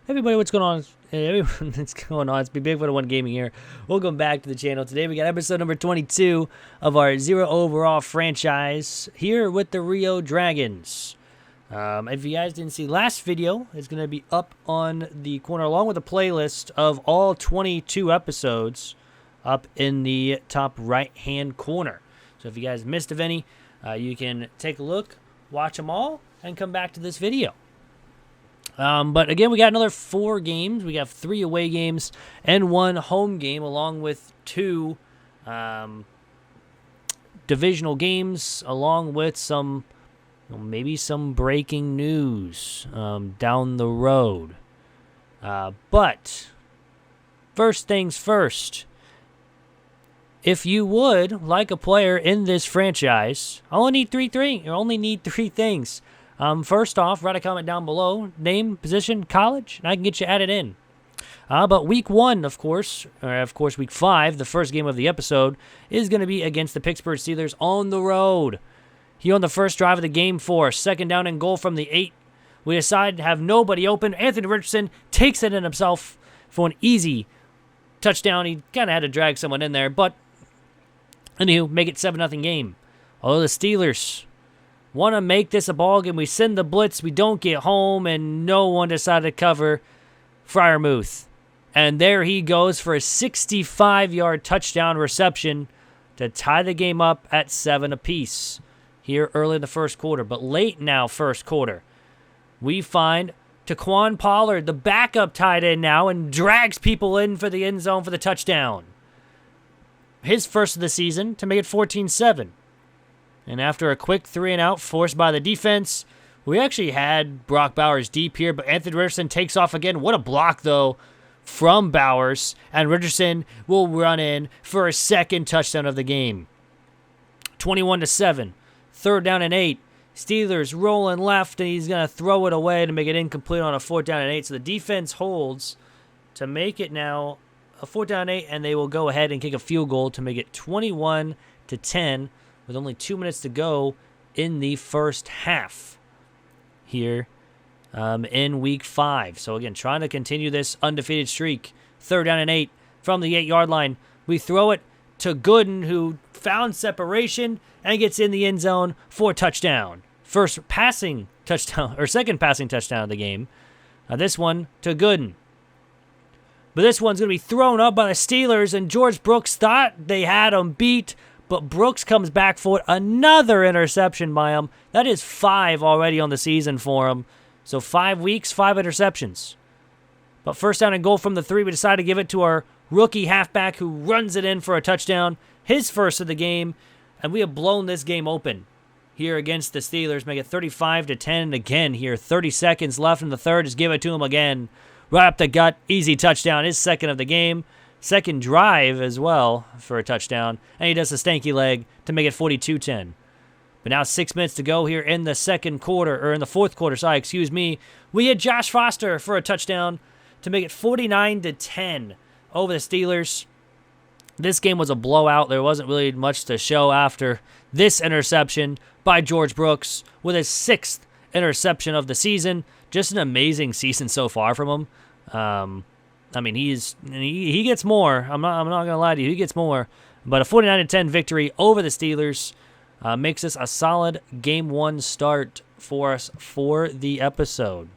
Everybody, what's going on? Hey, everyone, what's going on? It's Bigfoot One Gaming here. Welcome back to the channel. Today we got episode number 22 of our Zero Overall franchise here with the Rio Dragons. If you guys didn't see last video, it's going to be up on the corner along with a playlist of all 22 episodes up in the top right-hand corner. So if you guys missed of any, you can take a look, watch them all, and come back to this video. But again, we got another 4 games. We got 3 away games and 1 home game, along with 2 divisional games, along with some, maybe some breaking news down the road. But first things first, if you would like a player in this franchise, I only need 3 things. First off, write a comment down below, name, position, college, and I can get you added in. But week 1, of course week 5, the first game of the episode, is going to be against the Pittsburgh Steelers on the road. Here on the first drive of the game for second down and goal from the 8, we decide to have nobody open. Anthony Richardson takes it in himself for an easy touchdown. He kind of had to drag someone in there, but anywho, make it 7-0 game. Although the Steelers want to make this a ball game, we send the blitz, we don't get home, and no one decided to cover Freiermuth. And there he goes for a 65-yard touchdown reception to tie the game up at 7 apiece here early in the first quarter. But late now, first quarter, we find Taquan Pollard, the backup tight end now, and drags people in for the end zone for the touchdown. His first of the season to make it 14-7. And after a quick 3-and-out forced by the defense, we actually had Brock Bowers deep here, but Anthony Richardson takes off again. What a block, though, from Bowers. And Richardson will run in for a second touchdown of the game. 21-7. Third down and 8. Steelers rolling left, and he's going to throw it away to make it incomplete on a 4th down and 8. So the defense holds to make it now a 4th down and 8, and they will go ahead and kick a field goal to make it 21-10. With only 2 minutes to go in the first half here in week 5. So again, trying to continue this undefeated streak. Third down and 8 from the 8-yard line. We throw it to Gooden, who found separation and gets in the end zone for a touchdown. First passing touchdown, or second passing touchdown of the game. This one to Gooden. But this one's going to be thrown up by the Steelers, and George Brooks thought they had him beat. But Brooks comes back for another interception by him. That is 5 already on the season for him. So 5 weeks, 5 interceptions. But first down and goal from the 3, we decide to give it to our rookie halfback who runs it in for a touchdown. His first of the game. And we have blown this game open here against the Steelers. Make it 35-10 again here. 30 seconds left in the third. Just give it to him again. Right up the gut. Easy touchdown. His second of the game. Second drive as well for a touchdown. And he does a stanky leg to make it 42-10. But now 6 minutes to go here in the second quarter, or in the fourth quarter, excuse me. We had Josh Foster for a touchdown to make it 49-10 over the Steelers. This game was a blowout. There wasn't really much to show after this interception by George Brooks with his 6th interception of the season. Just an amazing season so far from him. I mean, he gets more. I'm not gonna lie to you. He gets more. But a 49-10 victory over the Steelers makes this a solid game 1 start for us for the episode.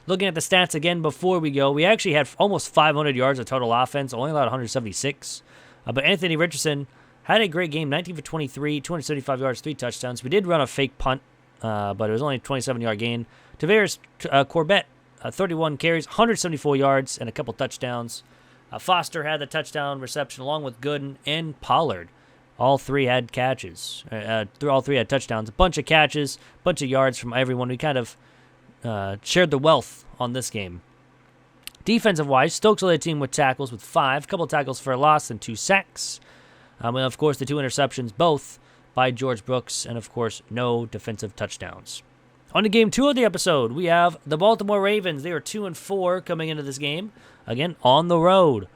Looking at the stats again before we go, we actually had almost 500 yards of total offense, only allowed 176. But Anthony Richardson had a great game, 19 for 23, 275 yards, 3 touchdowns. We did run a fake punt, but it was only a 27-yard gain. Tavares Corbett, 31 carries, 174 yards, and a couple touchdowns. Foster had the touchdown reception along with Gooden and Pollard. All 3 had catches. All 3 had touchdowns. A bunch of catches, a bunch of yards from everyone. We kind of shared the wealth on this game. Defensive-wise, Stokes led the team with tackles with 5. A couple of tackles for a loss and 2 sacks. And of course, the 2 interceptions, both by George Brooks. And of course, no defensive touchdowns. On to game 2 of the episode, we have the Baltimore Ravens. They are 2-4 coming into this game. Again, on the road.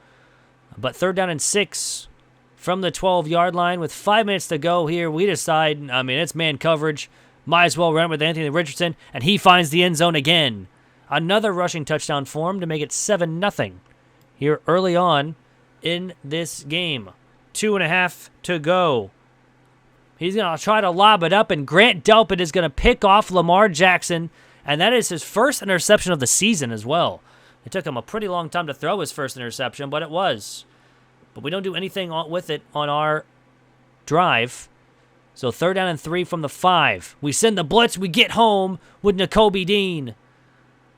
But third down and 6 from the 12-yard line with 5 minutes to go here. We decide, it's man coverage. Might as well run with Anthony Richardson, and he finds the end zone again. another rushing touchdown for him to make it 7-0 here early on in this game. 2.5 to go. He's going to try to lob it up, and Grant Delpit is going to pick off Lamar Jackson, and that is his first interception of the season as well. It took him a pretty long time to throw his first interception, but it was. But we don't do anything with it on our drive. So 3rd down and 3 from the 5. We send the blitz. We get home with Nakobe Dean.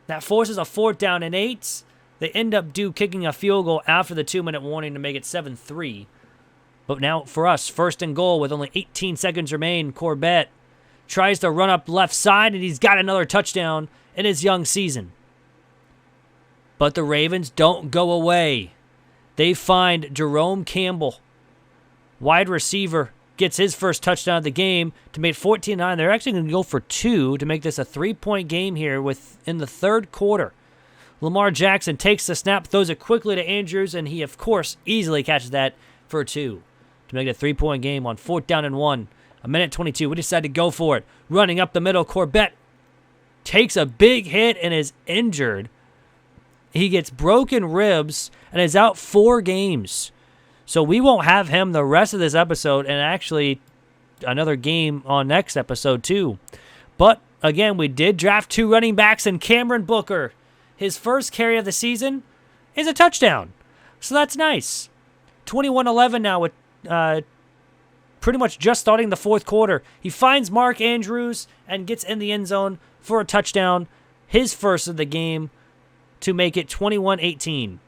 That forces a 4th down and 8. They end up kicking a field goal after the 2-minute warning to make it 7-3. But now for us, 1st and goal with only 18 seconds remain. Corbett tries to run up left side, and he's got another touchdown in his young season. But the Ravens don't go away. They find Jerome Campbell, wide receiver, gets his first touchdown of the game to make it 14-9. They're actually going to go for 2 to make this a 3-point game here in the 3rd quarter. Lamar Jackson takes the snap, throws it quickly to Andrews, and he, of course, easily catches that for 2 to make it a 3-point game on 4th down and 1. 1:22. We decide to go for it. Running up the middle, Corbett takes a big hit and is injured. He gets broken ribs and is out 4 games. So we won't have him the rest of this episode, and actually another game on next episode too. But again, we did draft 2 running backs, and Cameron Booker, his first carry of the season, is a touchdown. So that's nice. 21-11 now with pretty much just starting the 4th quarter. He finds Mark Andrews and gets in the end zone for a touchdown, his first of the game, to make it 21-18.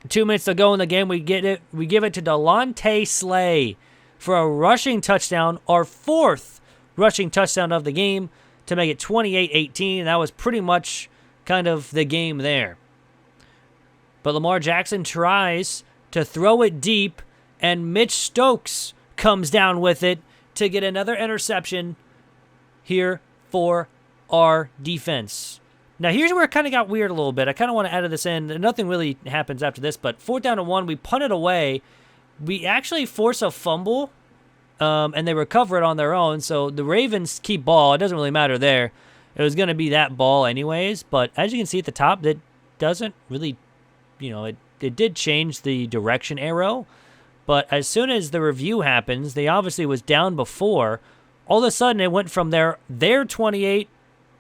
2 minutes to go in the game, we give it to Delonte Slay for a rushing touchdown, our 4th rushing touchdown of the game, to make it 28-18. That was pretty much kind of the game there. But Lamar Jackson tries to throw it deep, and Mitch Stokes comes down with it to get another interception here for our defense. Now, here's where it kind of got weird a little bit. I kind of want to edit this in. Nothing really happens after this, but 4th down and 1, we punt it away. We actually force a fumble, and they recover it on their own. So the Ravens keep ball. It doesn't really matter there. It was going to be that ball anyways, but as you can see at the top, that doesn't really, it did change the direction arrow. But as soon as the review happens, they obviously was down before. All of a sudden, it went from their 28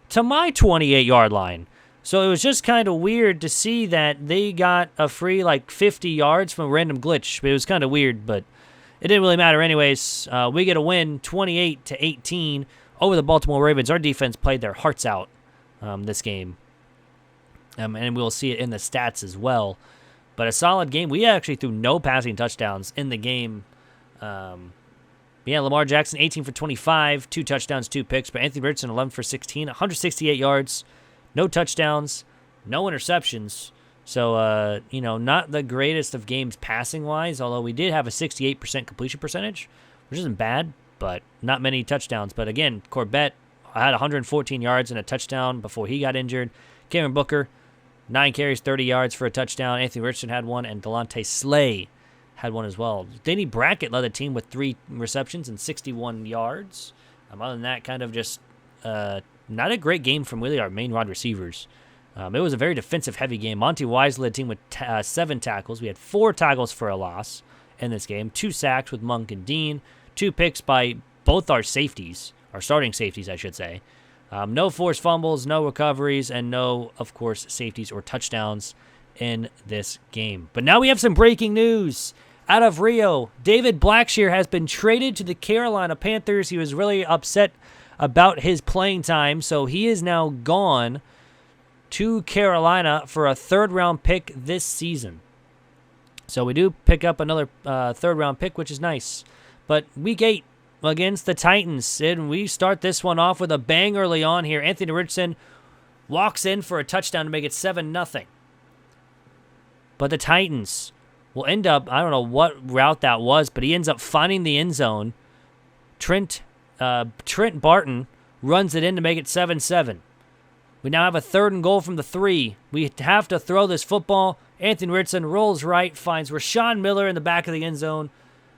to my 28-yard line. So it was just kind of weird to see that they got a free 50 yards from a random glitch. It was kind of weird, but it didn't really matter anyways. We get a win 28-18 over the Baltimore Ravens. Our defense played their hearts out this game. And we'll see it in the stats as well. But a solid game. We actually threw no passing touchdowns in the game. Lamar Jackson, 18 for 25, 2 touchdowns, 2 picks. But Anthony Richardson, 11 for 16, 168 yards, no touchdowns, no interceptions. So, not the greatest of games passing-wise, although we did have a 68% completion percentage, which isn't bad, but not many touchdowns. But again, Corbett had 114 yards and a touchdown before he got injured. Cameron Booker, 9 carries, 30 yards for a touchdown. Anthony Richardson had 1, and Delonte Slay had 1 as well. Danny Brackett led the team with 3 receptions and 61 yards. Other than that, kind of just not a great game from really our main wide receivers. It was a very defensive-heavy game. Monty Wise led the team with 7 tackles. We had 4 tackles for a loss in this game, 2 sacks with Monk and Dean, 2 picks by both our safeties, our starting safeties, I should say. No forced fumbles, no recoveries, and no, of course, safeties or touchdowns in this game. But now we have some breaking news out of Rio. David Blackshear has been traded to the Carolina Panthers. He was really upset about his playing time, so he is now gone to Carolina for a 3rd-round pick this season. So we do pick up another 3rd-round pick, which is nice. But week 8 against the Titans, and we start this one off with a bang early on here. Anthony Richardson walks in for a touchdown to make it 7-0. But the Titans will end up, I don't know what route that was, but he ends up finding the end zone. Trent Barton runs it in to make it 7-7. We now have a 3rd and goal from the 3. We have to throw this football. Anthony Richardson rolls right, finds Rashawn Miller in the back of the end zone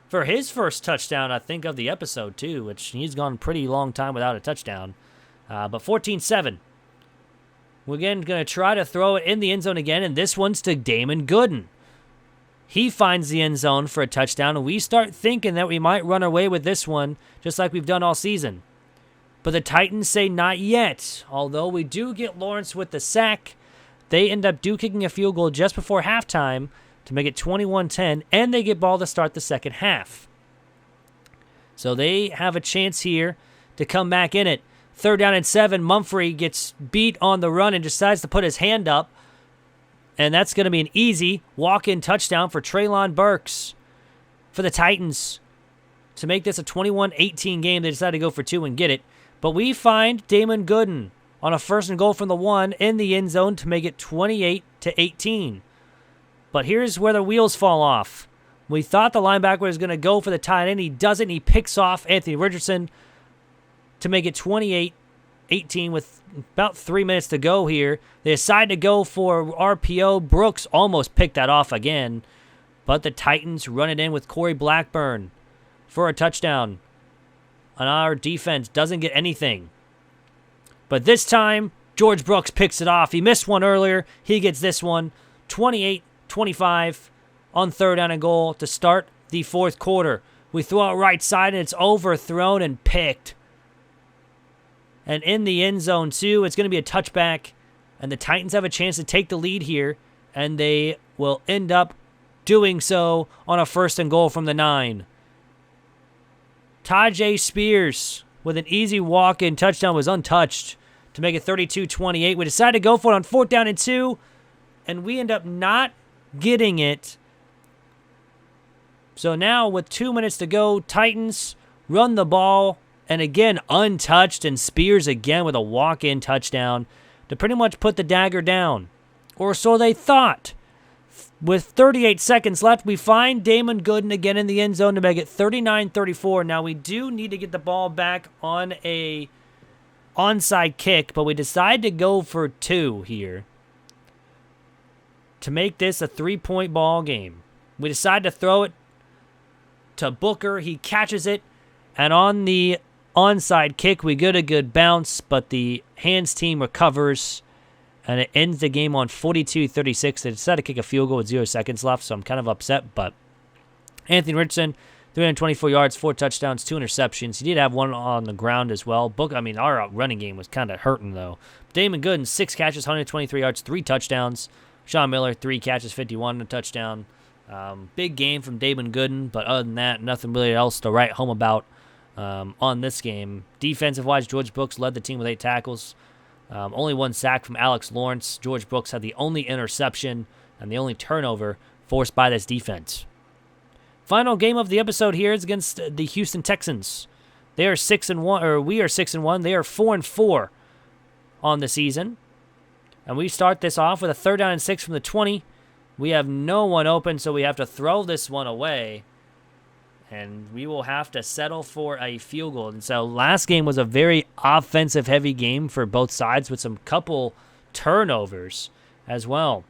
for his first touchdown, I think, of the episode, too, which he's gone a pretty long time without a touchdown. But 14-7. We're again going to try to throw it in the end zone again, and this one's to Damon Gooden. He finds the end zone for a touchdown, and we start thinking that we might run away with this one, just like we've done all season. But the Titans say not yet. Although we do get Lawrence with the sack, they end up kicking a field goal just before halftime to make it 21-10, and they get ball to start the second half. So they have a chance here to come back in it. 3rd down and 7, Mumphrey gets beat on the run and decides to put his hand up. And that's going to be an easy walk-in touchdown for Treylon Burks for the Titans. To make this a 21-18 game, they decided to go for 2 and get it. But we find Damon Gooden on a 1st and goal from the 1 in the end zone to make it 28-18. But here's where the wheels fall off. We thought the linebacker was going to go for the tight end. He doesn't. He picks off Anthony Richardson to make it 28-18 with about 3 minutes to go here. They decide to go for RPO. Brooks almost picked that off again. But the Titans run it in with Corey Blackburn for a touchdown. And our defense doesn't get anything. But this time, George Brooks picks it off. He missed one earlier. He gets this one. 28-25 on 3rd down and goal to start the 4th quarter. We throw out right side, and it's overthrown and picked. And in the end zone, too, it's going to be a touchback. And the Titans have a chance to take the lead here. And they will end up doing so on a 1st and goal from the 9. Tyjae Spears with an easy walk-in touchdown was untouched to make it 32-28. We decided to go for it on 4th down and 2. And we end up not getting it. So now with 2 minutes to go, Titans run the ball. And again, untouched, and Spears again with a walk-in touchdown to pretty much put the dagger down. Or so they thought. With 38 seconds left, we find Damon Gooden again in the end zone to make it 39-34. Now, we do need to get the ball back on a onside kick, but we decide to go for 2 here to make this a 3-point ball game. We decide to throw it to Booker. He catches it, and on the onside kick, we get a good bounce, but the hands team recovers, and it ends the game on 42-36. They decided to kick a field goal with 0 seconds left, so I'm kind of upset. But Anthony Richardson, 324 yards, 4 touchdowns, 2 interceptions. He did have one on the ground as well. Our running game was kind of hurting, though. Damon Gooden, 6 catches, 123 yards, 3 touchdowns. Sean Miller, 3 catches, 51, and a touchdown. Big game from Damon Gooden, but other than that, nothing really else to write home about on this game. Defensive-wise, George Brooks led the team with 8 tackles. Only 1 sack from Alex Lawrence. George Brooks had the only interception and the only turnover forced by this defense. Final game of the episode here is against the Houston Texans. They are 6-1, or we are 6-1. They are 4-4 on the season. And we start this off with a 3rd down and 6 from the 20. We have no one open, so we have to throw this one away. And we will have to settle for a field goal. And so last game was a very offensive-heavy game for both sides with some couple turnovers as well.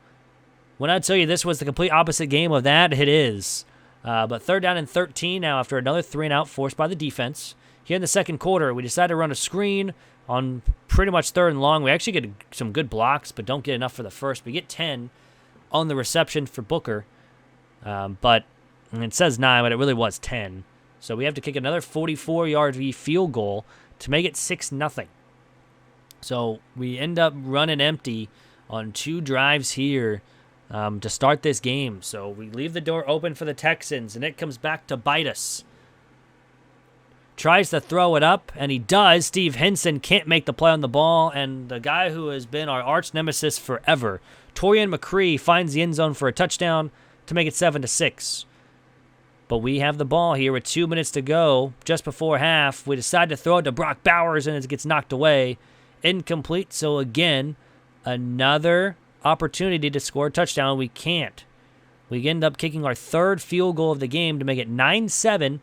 When I tell you this was the complete opposite game of that, it is. But 3rd down and 13 now after another 3-and-out forced by the defense. Here in the second quarter, we decided to run a screen on pretty much 3rd and long. We actually get some good blocks, but don't get enough for the first. We get 10 on the reception for Booker. But it says 9, but it really was 10. So we have to kick another 44-yard field goal to make it 6-0. So we end up running empty on 2 drives here to start this game. So we leave the door open for the Texans, and it comes back to bite us. Tries to throw it up, and he does. Steve Henson can't make the play on the ball, and the guy who has been our arch nemesis forever, Torian McCree, finds the end zone for a touchdown to make it 7-6. But we have the ball here with 2 minutes to go, just before half. We decide to throw it to Brock Bowers, and it gets knocked away. Incomplete, so again, another opportunity to score a touchdown. We can't. We end up kicking our 3rd field goal of the game to make it 9-7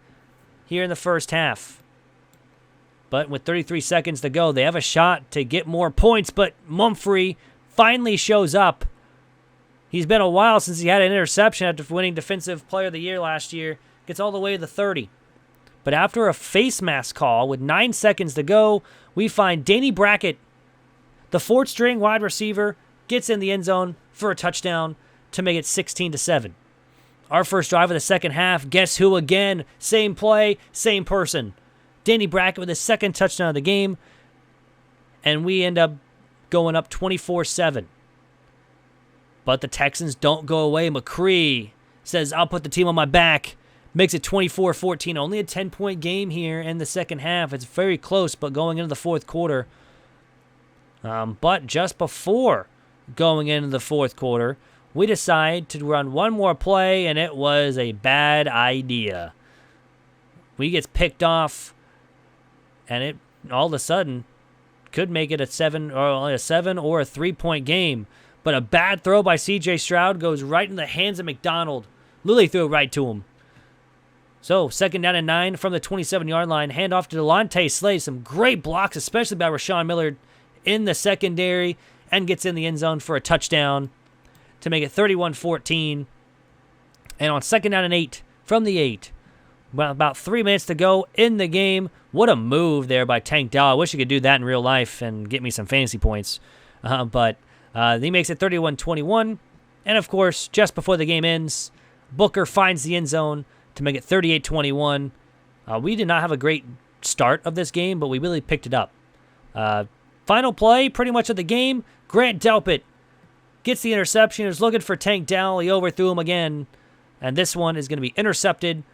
here in the first half. But with 33 seconds to go, they have a shot to get more points, but Mumphrey finally shows up. He's been a while since he had an interception after winning Defensive Player of the Year last year. Gets all the way to the 30. But after a face mask call with 9 seconds to go, we find Danny Brackett, The fourth string wide receiver gets in the end zone for a touchdown to make it 16-7. Our first drive of the second half, guess who again? Same play, same person. Danny Brackett with his second touchdown of the game, and we end up going up 24-7. But the Texans don't go away. McCree says, I'll put the team on my back. Makes it 24-14. Only a 10-point game here in the second half. It's very close, but going into the fourth quarter. But just before going into the fourth quarter, we decide to run one more play, and it was a bad idea. We gets picked off, and it all of a sudden could make it a 7 or a 3-point game. But a bad throw by C.J. Stroud goes right in the hands of McDonald. Lilly threw it right to him. So, 2nd down and 9 from the 27-yard line. Handoff to Delonte Slay. Some great blocks, especially by Rashawn Miller in the secondary, and gets in the end zone for a touchdown to make it 31-14. And on 2nd down and 8 from the 8, about 3 minutes to go in the game. What a move there by Tank Dell. I wish he could do that in real life and get me some fantasy points. But he makes it 31-21. And, of course, just before the game ends, Booker finds the end zone to make it 38-21. We did not have a great start of this game, but we really picked it up. Final play, pretty much of the game, Grant Delpit gets the interception. He was looking for Tank Dell. He overthrew him again. And this one is going to be intercepted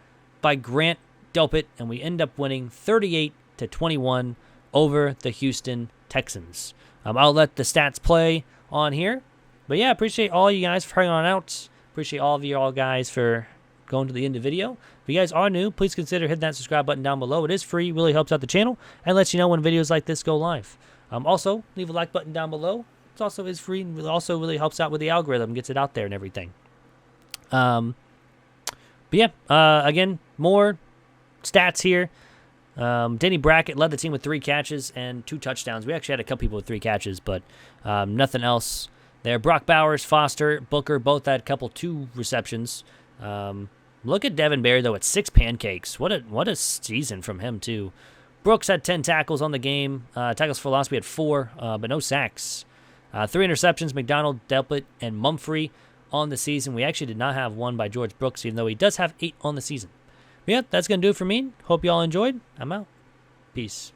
by Grant Delpit, and we end up winning 38-21 over the Houston Texans. I'll let the stats play on here. But yeah, appreciate all you guys for hanging on out. Appreciate all of you all guys for going to the end of the video. If you guys are new, please consider hitting that subscribe button down below. It is free, really helps out the channel, and lets you know when videos like this go live. Also, leave a like button down below. It also is free, and also really helps out with the algorithm, gets it out there and everything. But yeah, again, more stats here. Denny Brackett led the team with 3 catches and 2 touchdowns. We actually had a couple people with 3 catches, but nothing else there. Brock Bowers, Foster, Booker both had a couple 2 receptions. Look at Devin Berry, though, at 6 pancakes. What a season from him, too. Brooks had 10 tackles on the game. Tackles for loss, we had 4, but no sacks. 3 interceptions, McDonald, Delpit, and Mumphrey on the season. We actually did not have one by George Brooks, even though he does have 8 on the season. But yeah, that's going to do it for me. Hope you all enjoyed. I'm out. Peace.